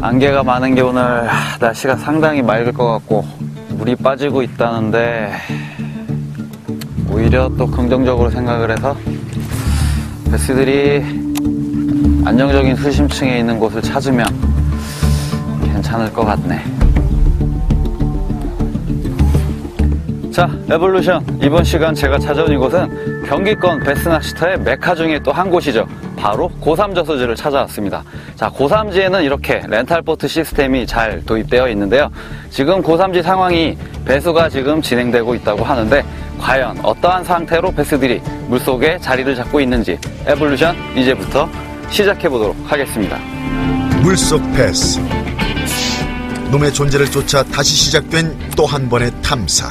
안개가 많은 게 오늘 날씨가 상당히 맑을 것 같고 물이 빠지고 있다는데 오히려 또 긍정적으로 생각을 해서 베스들이 안정적인 수심층에 있는 곳을 찾으면 괜찮을 것 같네. 자, 에볼루션 이번 시간 제가 찾아온 이곳은 경기권 베스 낚시터의 메카 중에 또 한 곳이죠. 바로 고삼저수지를 찾아왔습니다. 자, 고삼지에는 이렇게 렌탈보트 시스템이 잘 도입되어 있는데요. 지금 고삼지 상황이 배수가 지금 진행되고 있다고 하는데 과연 어떠한 상태로 베스들이 물속에 자리를 잡고 있는지 에볼루션 이제부터 시작해 보도록 하겠습니다. 물속 베스, 놈의 존재를 쫓아 다시 시작된 또 한 번의 탐사.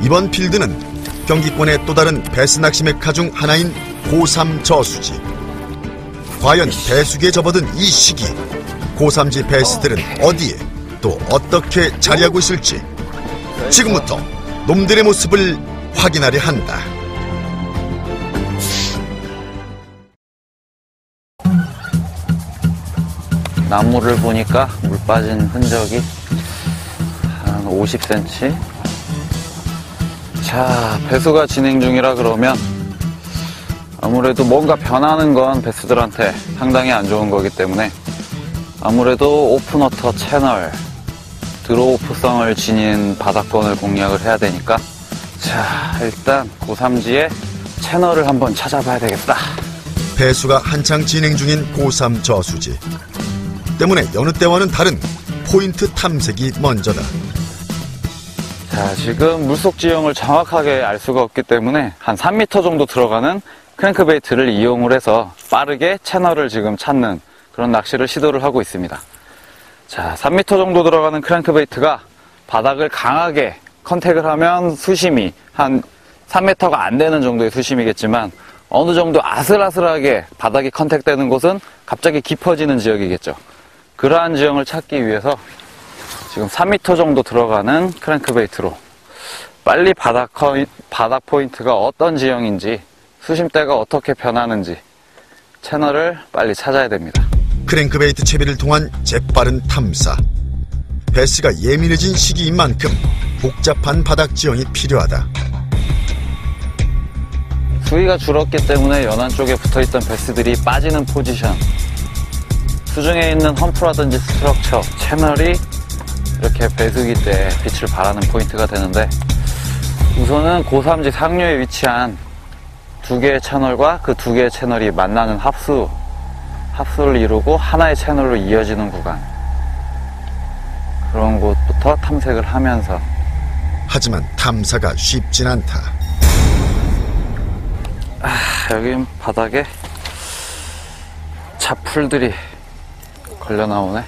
이번 필드는 경기권의 또 다른 베스 낚시 메카 중 하나인 고삼 저수지. 과연 배수기에 접어든 이 시기, 고삼지 베스들은 어디에 또 어떻게 자리하고 있을지 지금부터 놈들의 모습을 확인하려 한다. 나무를 보니까 물 빠진 흔적이 한 50cm. 자, 배수가 진행 중이라 그러면 아무래도 뭔가 변하는 건 베스들한테 상당히 안 좋은 거기 때문에 아무래도 오픈워터 채널, 드로우프성을 지닌 바닥권을 공략을 해야 되니까 자, 일단 고삼지의 채널을 한번 찾아봐야 되겠다. 배수가 한창 진행 중인 고삼 저수지 때문에 여느 때와는 다른 포인트 탐색이 먼저다. 자, 지금 물속 지형을 정확하게 알 수가 없기 때문에 한 3m 정도 들어가는 크랭크베이트를 이용을 해서 빠르게 채널을 지금 찾는 그런 낚시를 시도를 하고 있습니다. 자, 3m 정도 들어가는 크랭크베이트가 바닥을 강하게 컨택을 하면 수심이 한 3m가 안 되는 정도의 수심이겠지만 어느 정도 아슬아슬하게 바닥이 컨택되는 곳은 갑자기 깊어지는 지역이겠죠. 그러한 지형을 찾기 위해서 지금 3m 정도 들어가는 크랭크베이트로 빨리 바닥 포인트가 어떤 지형인지 수심대가 어떻게 변하는지 채널을 빨리 찾아야 됩니다. 크랭크베이트 채비를 통한 재빠른 탐사. 베스가 예민해진 시기인 만큼 복잡한 바닥 지형이 필요하다. 수위가 줄었기 때문에 연안 쪽에 붙어있던 베스들이 빠지는 포지션, 수중에 있는 험프라든지 스트럭처, 채널이 이렇게 배수기 때 빛을 발하는 포인트가 되는데 우선은 고삼지 상류에 위치한 두 개의 채널과 그 두 개의 채널이 만나는 합수를 이루고 하나의 채널로 이어지는 구간, 그런 곳부터 탐색을 하면서. 하지만 탐사가 쉽진 않다. 여기 바닥에 잡풀들이 걸려 나오네.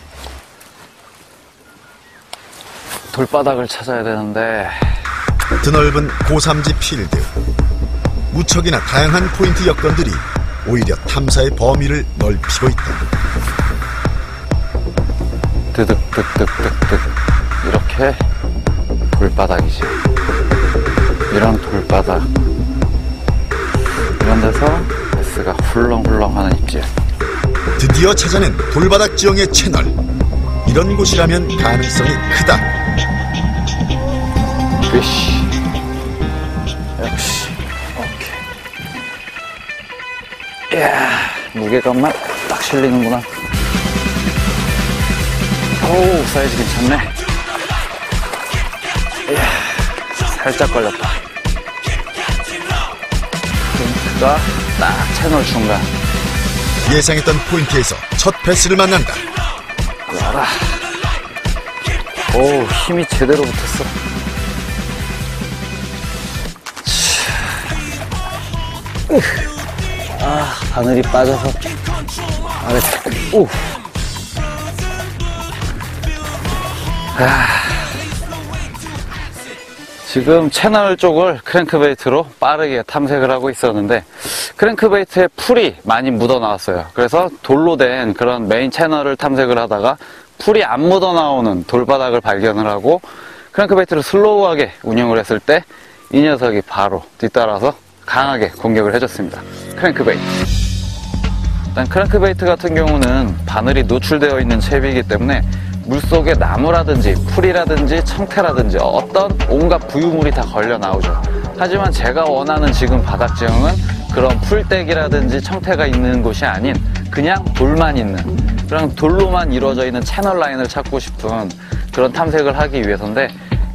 돌바닥을 찾아야 되는데. 드넓은 고삼지 필드. 무척이나 다양한 포인트 여건들이 오히려 탐사의 범위를 넓히고 있다. 드득득득득득 이렇게 돌바닥이지. 이런 돌바닥, 이런 데서 베스가 훌렁훌렁하는 입질. 드디어 찾아낸 돌바닥 지형의 채널. 이런 곳이라면 가능성이 크다. 피쉬. 역시. 오케이. 이야, 무게감만 딱 실리는구나. 오우, 사이즈 괜찮네. 이야, 살짝 걸렸다. 포인트가 딱 채널 중간. 예상했던 포인트에서 첫 베스를 만난다. 알아. 오, 힘이 제대로 붙었어. 바늘이 빠져서 아래. 오. 지금 채널 쪽을 크랭크베이트로 빠르게 탐색을 하고 있었는데 크랭크베이트에 풀이 많이 묻어 나왔어요. 그래서 돌로 된 그런 메인 채널을 탐색을 하다가 풀이 안 묻어 나오는 돌바닥을 발견을 하고 크랭크베이트를 슬로우하게 운영을 했을 때 이 녀석이 바로 뒤따라서 강하게 공격을 해줬습니다. 크랭크베이트. 일단 크랭크베이트 같은 경우는 바늘이 노출되어 있는 채비이기 때문에 물속에 나무라든지 풀이라든지 청태라든지 어떤 온갖 부유물이 다 걸려 나오죠. 하지만 제가 원하는 지금 바닥 지형은 그런 풀떼기라든지 청태가 있는 곳이 아닌 그냥 돌만 있는, 그런 돌로만 이루어져 있는 채널 라인을 찾고 싶은 그런 탐색을 하기 위해서인데,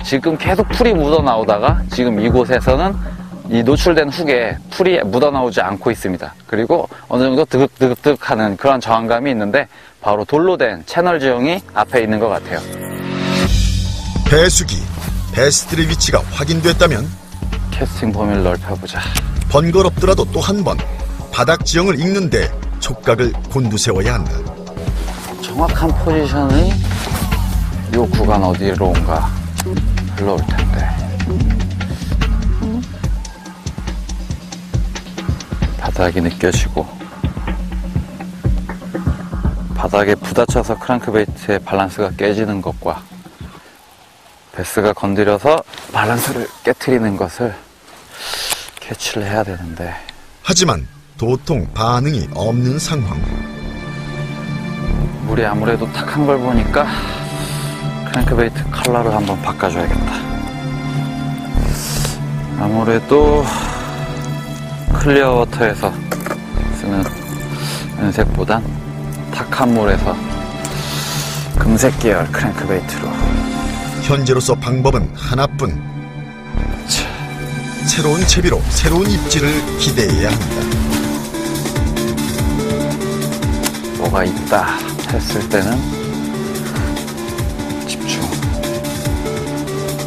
지금 계속 풀이 묻어 나오다가 지금 이곳에서는 이 노출된 훅에 풀이 묻어 나오지 않고 있습니다. 그리고 어느 정도 드득드득 하는 그런 저항감이 있는데, 바로 돌로 된 채널 지형이 앞에 있는 것 같아요. 배수기, 베스트의 위치가 확인됐다면 캐스팅 범위를 넓혀보자. 번거롭더라도 또 한 번 바닥 지형을 읽는데 촉각을 곤두세워야 한다. 정확한 포지션이 이 구간 어디로 온가 흘러올 텐데, 바닥이 느껴지고 바닥에 부딪혀서 크랭크베이트의 밸런스가 깨지는 것과 베스가 건드려서 밸런스를 깨트리는 것을 캐치를 해야 되는데, 하지만 도통 반응이 없는 상황. 물이 아무래도 탁한 걸 보니까 크랭크베이트 컬러를 한번 바꿔줘야겠다. 아무래도 클리어 워터에서 쓰는 은색보단 탁한 물에서 금색 계열 크랭크베이트로. 현재로서 방법은 하나뿐. 새로운 채비로 새로운 입질을 기대해야 합니다. 뭐가 있다 했을 때는 집중,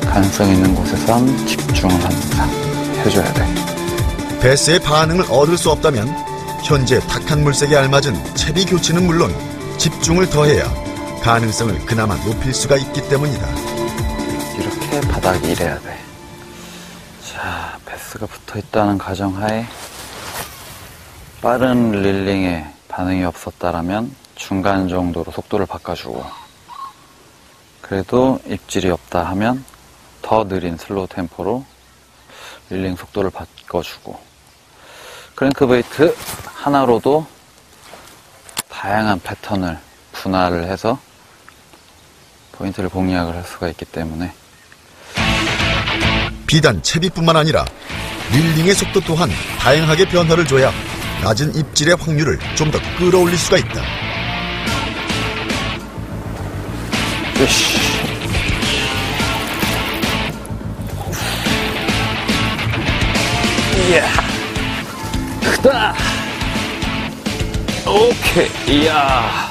가능성 있는 곳에선 집중을 항상 해줘야 돼. 베스의 반응을 얻을 수 없다면 현재 탁한 물색에 알맞은 채비 교체는 물론 집중을 더해야 가능성을 그나마 높일 수가 있기 때문이다. 이렇게 바닥이 이래야 돼. 자, 베스가 붙어 있다는 가정하에 빠른 릴링에 반응이 없었다라면 중간 정도로 속도를 바꿔주고, 그래도 입질이 없다 하면 더 느린 슬로우 템포로 릴링 속도를 바꿔주고, 크랭크베이트 하나로도 다양한 패턴을 분할을 해서 포인트를 공략을 할 수가 있기 때문에. 비단 채비뿐만 아니라 릴링의 속도 또한 다양하게 변화를 줘야 낮은 입질의 확률을 좀 더 끌어올릴 수가 있다. 으쌰. 이야, 크다. 오케이, 이야.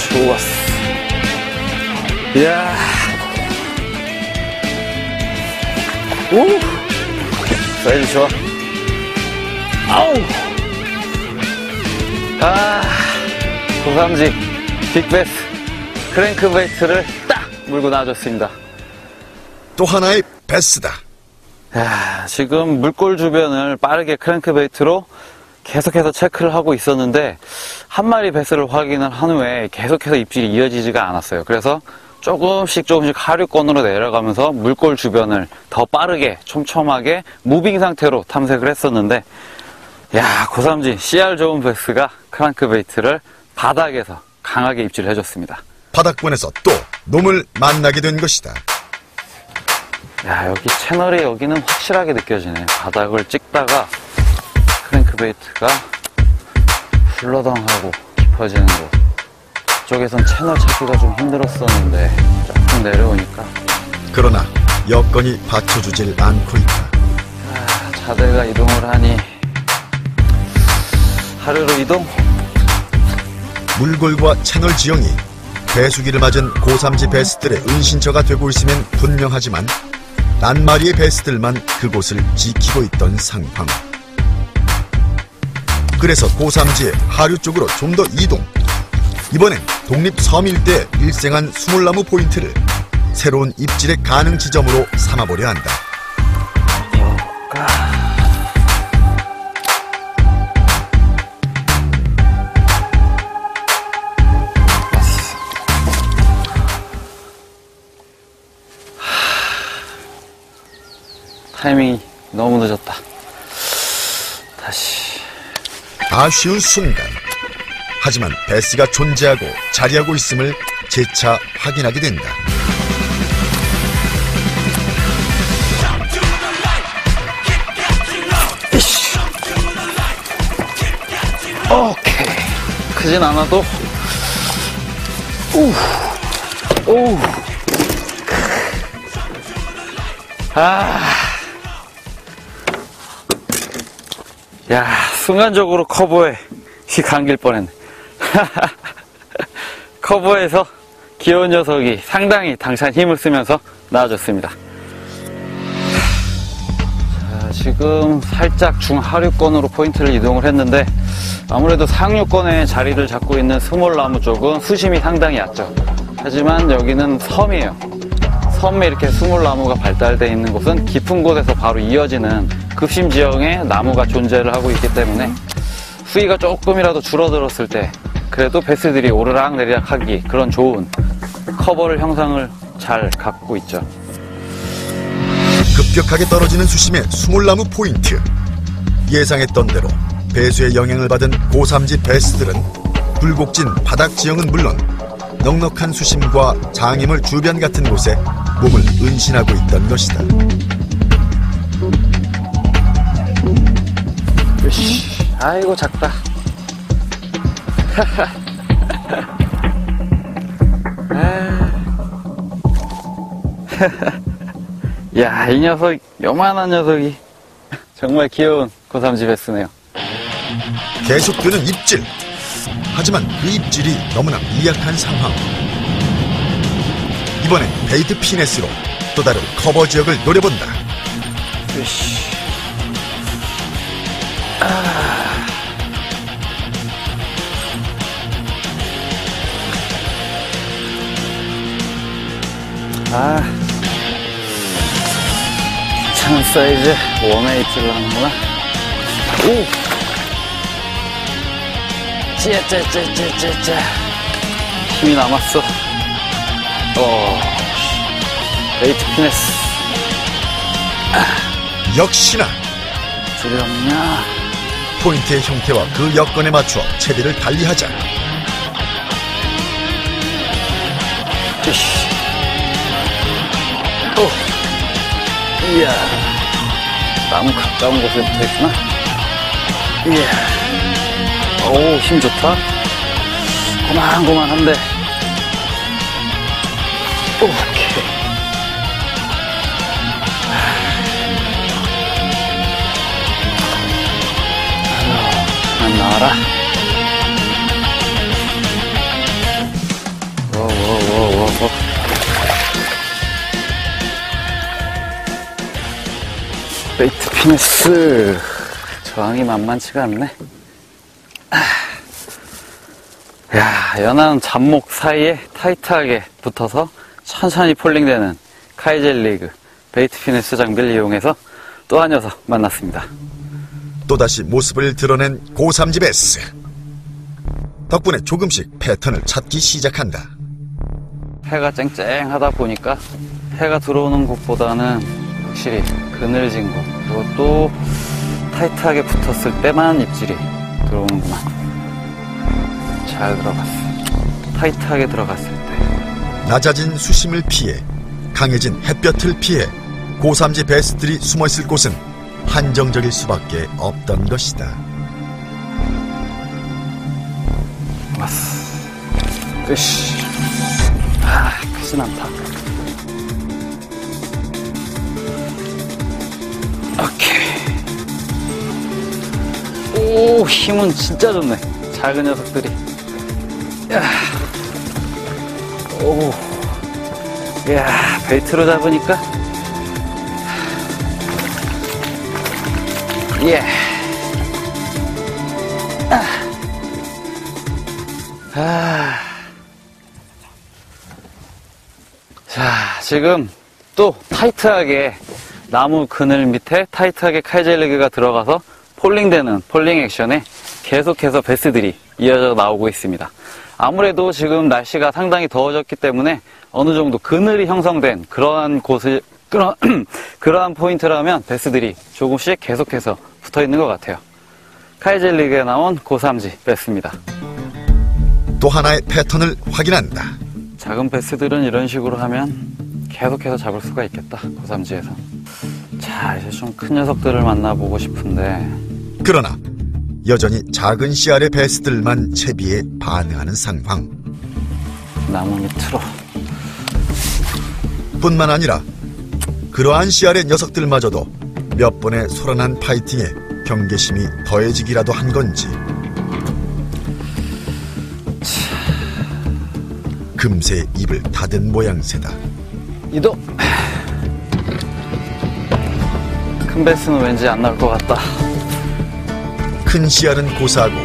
좋았어. 이야. 오! 사이즈 좋아. 아우! 아, 고삼지 빅베스 크랭크베이트를 딱 물고 나와줬습니다. 또 하나의 베스다. 야, 지금 물골 주변을 빠르게 크랭크베이트로 계속해서 체크를 하고 있었는데, 한 마리 베스를 확인을 한 후에 계속해서 입질이 이어지지가 않았어요. 그래서 조금씩 하류권으로 내려가면서 물골 주변을 더 빠르게 촘촘하게 무빙 상태로 탐색을 했었는데, 야, 고삼지 CR 좋은 베스가 크랭크베이트를 바닥에서 강하게 입질을 해줬습니다. 바닥권에서 또 놈을 만나게 된 것이다. 야, 여기 채널이 여기는 확실하게 느껴지네. 바닥을 찍다가 크랭크베이트가 훌러덩하고 깊어지는 곳. 저쪽에선 채널 찾기가 좀 힘들었었는데 조금 내려오니까. 그러나 여건이 받쳐주질 않고 있다. 자대가 이동을 하니 하루로 이동? 물골과 채널 지형이 배수기를 맞은 고삼지 베스들의 은신처가 되고 있으면 분명하지만 낱마리의 베스들만 그곳을 지키고 있던 상황. 그래서 고삼지의 하류 쪽으로 좀 더 이동. 이번엔 독립섬 일대 일생한 수몰나무 포인트를 새로운 입질의 가능 지점으로 삼아보려 한다. 타이밍이 너무 늦었다. 다시. 아쉬운 순간. 하지만 베스가 존재하고 자리하고 있음을 재차 확인하게 된다. 오케이. 크진 않아도. 오. 야, 순간적으로 커버에 휙 감길 뻔했네. 커버에서 귀여운 녀석이 상당히 당찬 힘을 쓰면서 나와줬습니다. 자, 지금 살짝 중하류권으로 포인트를 이동을 했는데 아무래도 상류권에 자리를 잡고 있는 스몰나무 쪽은 수심이 상당히 얕죠. 하지만 여기는 섬이에요. 섬에 이렇게 스몰나무가 발달되어 있는 곳은 깊은 곳에서 바로 이어지는 급심 지형에 나무가 존재를 하고 있기 때문에 수위가 조금이라도 줄어들었을 때 그래도 베스들이 오르락 내리락 하기 그런 좋은 커버를 형상을 잘 갖고 있죠. 급격하게 떨어지는 수심의 수몰나무 포인트. 예상했던 대로 배수의 영향을 받은 고삼지 베스들은 굴곡진 바닥 지형은 물론 넉넉한 수심과 장애물 주변 같은 곳에 몸을 은신하고 있던 것이다. 아이고 작다. 야, 이 녀석, 요만한 녀석이 정말 귀여운 고삼지 베스네요. 계속되는 입질. 하지만 그 입질이 너무나 미약한 상황. 이번엔 베이트 피네스로 또 다른 커버 지역을 노려본다. 괜찮은 사이즈 웜에 입질을 하는구나. 오! 찌야짜짜짜짜짜 힘이 남았어. 베이트 피네스. 역시나 두렵냐? 포인트의 형태와 그 여건에 맞춰 채비를 달리하자. 이야, 나무 가까운 곳에 붙어있구나. 이야, 오, 힘 좋다. 고만고만한데. 오케이. 난 나와라. 워. 베이트 피네스. 저항이 만만치가 않네. 야, 연한 잡목 사이에 타이트하게 붙어서 천천히 폴링되는 카이젤리그 베이트 피네스 장비를 이용해서 또 한 녀석 만났습니다. 또다시 모습을 드러낸 고삼지 베스. 덕분에 조금씩 패턴을 찾기 시작한다. 해가 쨍쨍하다 보니까 해가 들어오는 곳보다는 확실히 그늘진 곳, 그것도 타이트하게 붙었을 때만 입질이 들어오는구만. 잘 들어갔어. 타이트하게 들어갔을 때. 낮아진 수심을 피해 강해진 햇볕을 피해 고삼지 베스들이 숨어있을 곳은 한정적일 수밖에 없던 것이다. 왔어. 으쌰. 크진 않다. 오케이. 오, 힘은 진짜 좋네. 작은 녀석들이. 야. 오. 야, 벨트로 잡으니까. 예. 자, 지금 또 타이트하게 나무 그늘 밑에 타이트하게 카이젤리그가 들어가서 폴링되는 폴링 액션에 계속해서 베스들이 이어져 나오고 있습니다. 아무래도 지금 날씨가 상당히 더워졌기 때문에 어느 정도 그늘이 형성된 그러한 곳을 그러한 포인트라면 베스들이 조금씩 계속해서 붙어 있는 것 같아요. 카이젤 리그에 나온 고삼지 베스입니다. 또 하나의 패턴을 확인한다. 작은 베스들은 이런 식으로 하면 계속해서 잡을 수가 있겠다, 고삼지에서. 자, 이제 좀 큰 녀석들을 만나보고 싶은데. 그러나 여전히 작은 씨알의 베스들만 채비에 반응하는 상황. 나무 밑으로. 뿐만 아니라 그러한 씨알의 녀석들마저도 몇 번의 소란한 파이팅에 경계심이 더해지기라도 한 건지 금세 입을 닫은 모양새다. 이도. 큰 베스는 왠지 안 나올 것 같다. 큰 씨알은 고사하고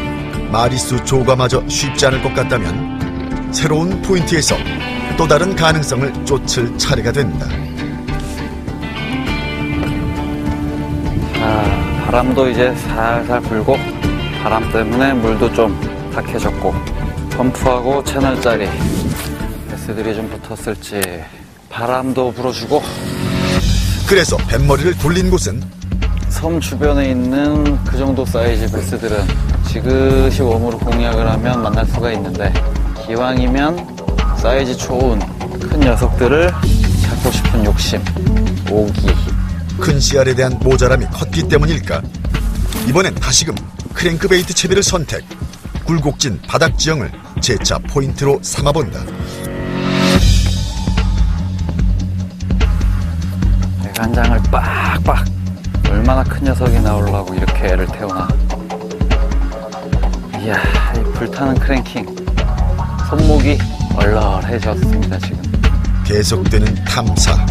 마리수 조과마저 쉽지 않을 것 같다면 새로운 포인트에서 또 다른 가능성을 쫓을 차례가 된다. 바람도 이제 살살 불고, 바람 때문에 물도 좀 탁해졌고, 펌프하고 채널짜리 베스들이 좀 붙었을지. 바람도 불어주고. 그래서 뱃머리를 돌린 곳은 섬 주변에 있는 그 정도 사이즈 베스들은 지그시 웜으로 공략을 하면 만날 수가 있는데, 기왕이면 사이즈 좋은 큰 녀석들을 잡고 싶은 욕심, 오기. 큰 씨알에 대한 모자람이 컸기 때문일까? 이번엔 다시금 크랭크베이트 채비를 선택. 굴곡진 바닥 지형을 재차 포인트로 삼아본다. 대간장을 빡빡. 얼마나 큰 녀석이 나오려고 이렇게 애를 태우나. 이야, 이 불타는 크랭킹. 손목이 얼얼해졌습니다, 지금. 계속되는 탐사.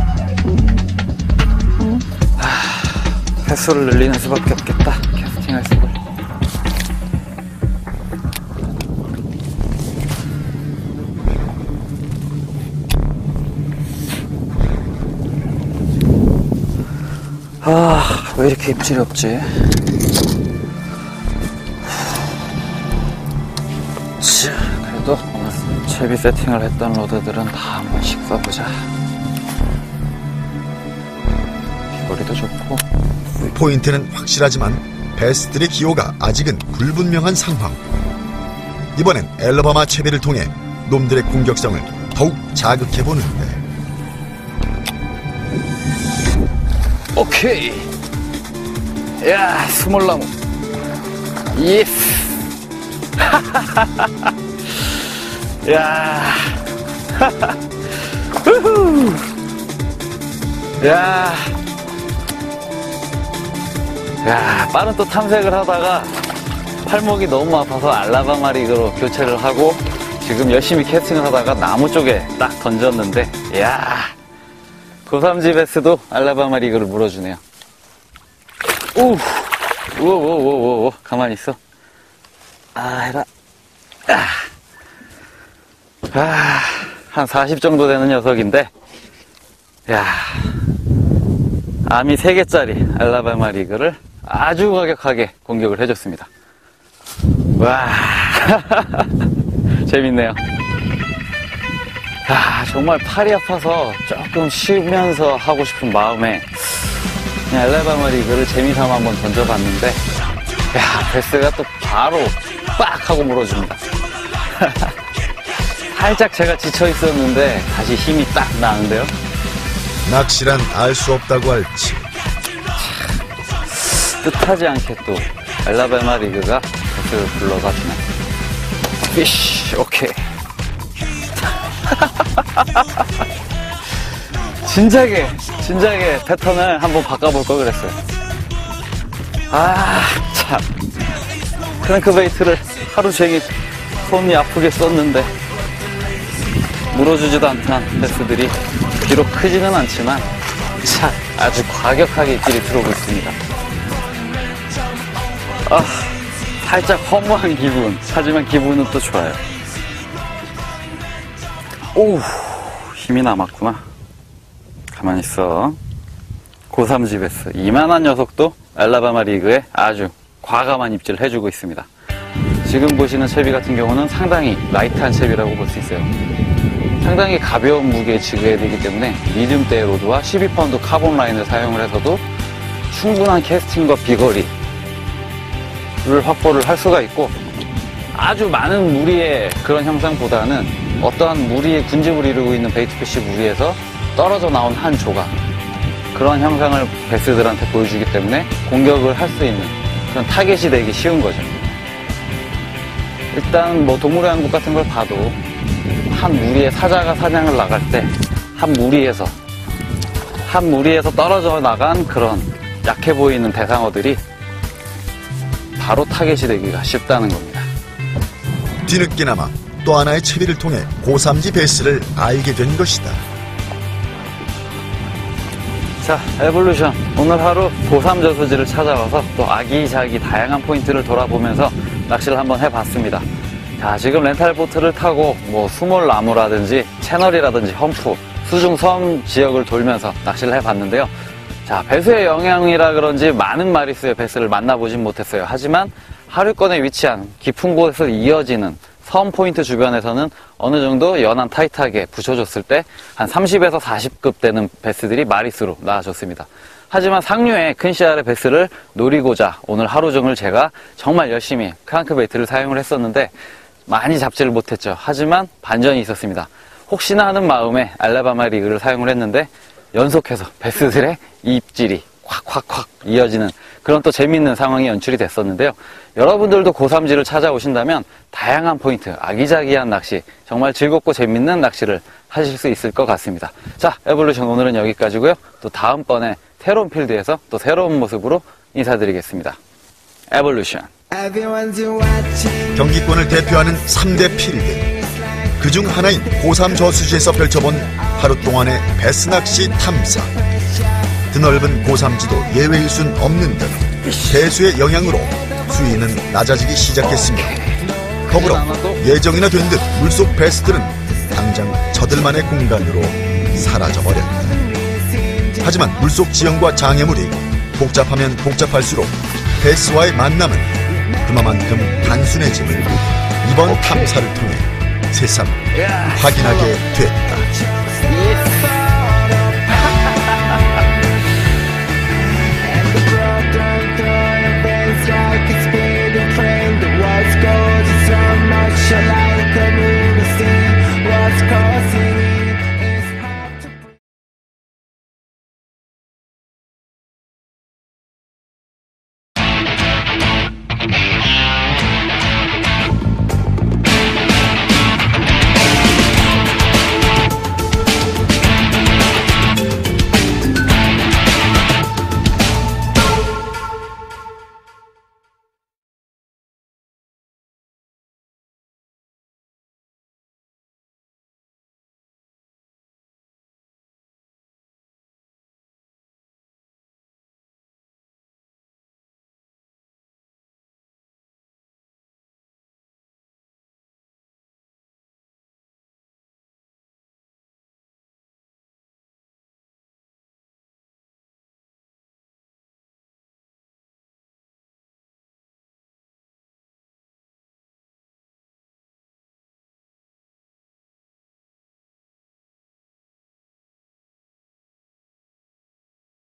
횟수를 늘리는 수밖에 없겠다, 캐스팅 횟수를. 왜 이렇게 입질이 없지? 그래도 오늘 채비 세팅을 했던 로드들은 다 한 번씩 써보자. 비거리도 좋고. 포인트는 확실하지만 베스들의 기호가 아직은 불분명한 상황. 이번엔 앨러바마 채비를 통해 놈들의 공격성을 더욱 자극해보는데. 오케이. 야, 스몰나무. 예스. 야. 우후. 야. 야, 빠른 또 탐색을 하다가 팔목이 너무 아파서 알라바마 리그로 교체를 하고 지금 열심히 캐스팅을 하다가 나무 쪽에 딱 던졌는데, 야, 고삼지 베스도 알라바마 리그를 물어주네요. 우와, 가만히 있어. 해라. 한 40 정도 되는 녀석인데, 야, 아미 3개짜리 알라바마 리그를 아주 과격하게 공격을 해줬습니다. 와, 재밌네요. 정말 팔이 아파서 조금 쉬면서 하고 싶은 마음에 그냥 알라바마 리그를 재미삼아 한번 던져봤는데, 야, 베스가 또 바로 빡 하고 물어줍니다. 살짝 제가 지쳐 있었는데 다시 힘이 딱 나는데요. 낚시란 알 수 없다고 할지. 뜻하지 않게 또 알라바마 리그가 베스를 불러다 주네. 피쉬, 오케이. 진작에 패턴을 한번 바꿔볼 걸 그랬어요. 참. 크랭크베이트를 하루 종일 손이 아프게 썼는데 물어주지도 않던 베스들이 비록 크지는 않지만 참 아주 과격하게 입질이 들어오고 있습니다. 살짝 허무한 기분. 하지만 기분은 또 좋아요. 오우, 힘이 남았구나. 가만히 있어. 고삼지 베스. 이만한 녀석도 알라바마 리그에 아주 과감한 입질을 해주고 있습니다. 지금 보시는 채비 같은 경우는 상당히 라이트한 채비라고 볼 수 있어요. 상당히 가벼운 무게에 지그해야 되기 때문에 미디움대 로드와 12파운드 카본 라인을 사용을 해서도 충분한 캐스팅과 비거리, 확보를 할 수가 있고, 아주 많은 무리의 그런 형상보다는 어떠한 무리의 군집을 이루고 있는 베이트피쉬 무리에서 떨어져 나온 한 조각, 그런 형상을 베스들한테 보여주기 때문에 공격을 할 수 있는 그런 타겟이 되기 쉬운 거죠. 일단 뭐 동물의 왕국 같은 걸 봐도 한 무리의 사자가 사냥을 나갈 때 한 무리에서 떨어져 나간 그런 약해 보이는 대상어들이 바로 타겟이 되기가 쉽다는 겁니다. 뒤늦게나마 또 하나의 채비를 통해 고삼지 베스를 알게 된 것이다. 자, 에볼루션. 오늘 하루 고삼 저수지를 찾아와서 또 아기자기 다양한 포인트를 돌아보면서 낚시를 한번 해봤습니다. 자, 지금 렌탈보트를 타고 뭐 수몰나무라든지 채널이라든지 험프, 수중섬 지역을 돌면서 낚시를 해봤는데요. 자, 배수의 영향이라 그런지 많은 마리수의 배스를 만나보진 못했어요. 하지만 하류권에 위치한 깊은 곳에서 이어지는 섬 포인트 주변에서는 어느 정도 연안 타이트하게 붙여줬을 때 한 30에서 40급 되는 배스들이 마리수로 나와줬습니다. 하지만 상류의 큰 씨알의 배스를 노리고자 오늘 하루 종일 제가 정말 열심히 크랭크베이트를 사용을 했었는데 많이 잡지를 못했죠. 하지만 반전이 있었습니다. 혹시나 하는 마음에 알라바마 리그를 사용을 했는데 연속해서 베스들의 입질이 콱콱콱 이어지는 그런 또 재밌는 상황이 연출이 됐었는데요. 여러분들도 고삼지를 찾아오신다면 다양한 포인트, 아기자기한 낚시, 정말 즐겁고 재밌는 낚시를 하실 수 있을 것 같습니다. 자, 에볼루션 오늘은 여기까지고요. 또 다음번에 새로운 필드에서 또 새로운 모습으로 인사드리겠습니다. 에볼루션. 경기권을 대표하는 3대 필드. 그중 하나인 고삼 저수지에서 펼쳐본 하루 동안의 베스 낚시 탐사. 드넓은 고삼지도 예외일 순 없는 듯 배수의 영향으로 수위는 낮아지기 시작했습니다. 더불어 예정이나 된 듯 물속 베스들은 당장 저들만의 공간으로 사라져버렸다. 하지만 물속 지형과 장애물이 복잡하면 복잡할수록 베스와의 만남은 그만큼 단순해짐을 이번 탐사를 통해 새삼 확인하게 됐다.